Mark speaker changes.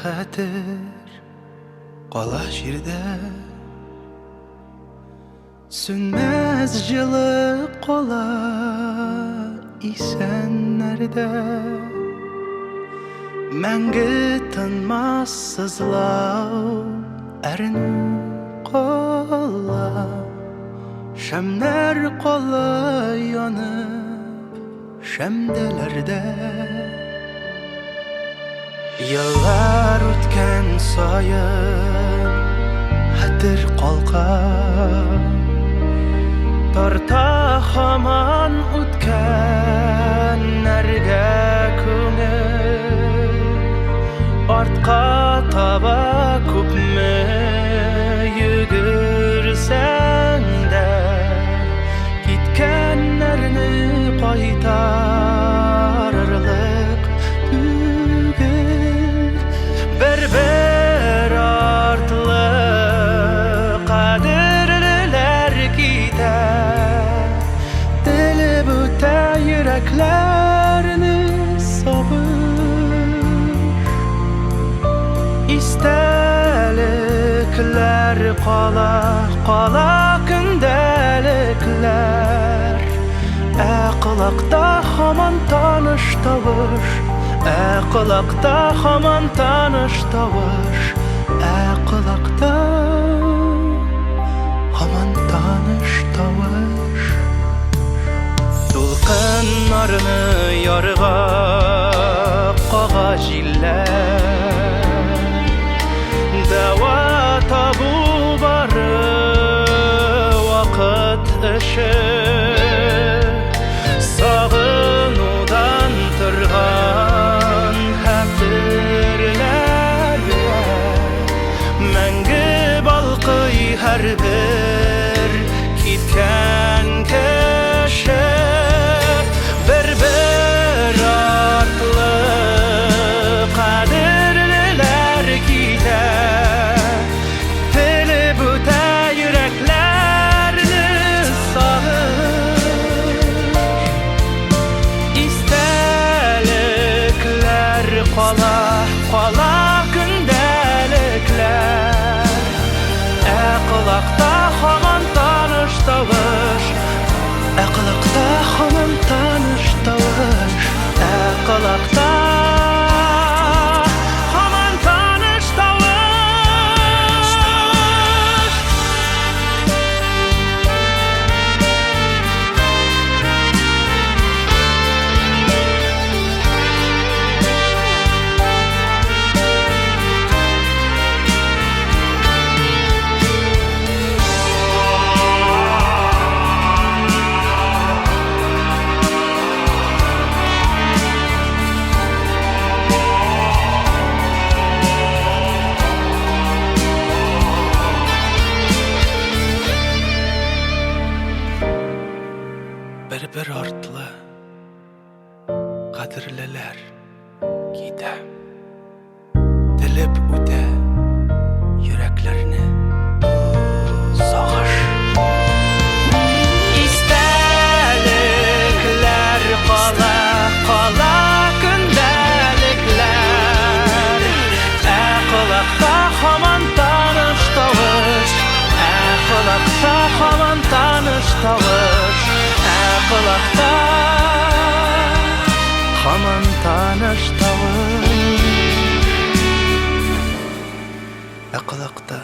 Speaker 1: хәтер кала җирдә, сүнмәс җылы кала исәннәрдә. Мәңге тынмас сызлау әрнү кала, шәмнәр кала янып шәмдәләрдә. Еллар үткән саен хәтер калкан, тарта һаман үткәннәргә күңел. Артка таба күпме йөгерсәң дә, киткәннәрне кайтарырлык түгел. Бер-бер артлы кадерлеләр китә, телеп үтә йөрәкләрне сагыш. Истәлекләр кала, кала көндәлекләр. Ә колакта һаман таныш тавыш, ә колакта һаман таныш тавыш, ә колакта һаман таныш тавыш. Дулкыннарны ярга кага җилләр, дәва табу бары вакыт эше. Сагынудан торган хәтерләргә мәңге балкый һәрбер киткән кеше. Бер-бер артлы кадерлеләр китә, телеп үтә йөрәкләрне сагыш. Истәлекләр кала, кала көндәлекләр. Ә колакта һаман таныш тавыш, ә колакта һаман таныш тавыш, ә колакта һаман таныш тавыш. Бер-бер артлы кадерлеләр китә, телеп үтә йөрәкләрне сагыш. Истәлекләр кала, кала көндәлекләр. Ә колакта һаман таныш тавыш, ә колакта һаман таныш тавыш, ә колакта һаман таныш тавыш, ә колакта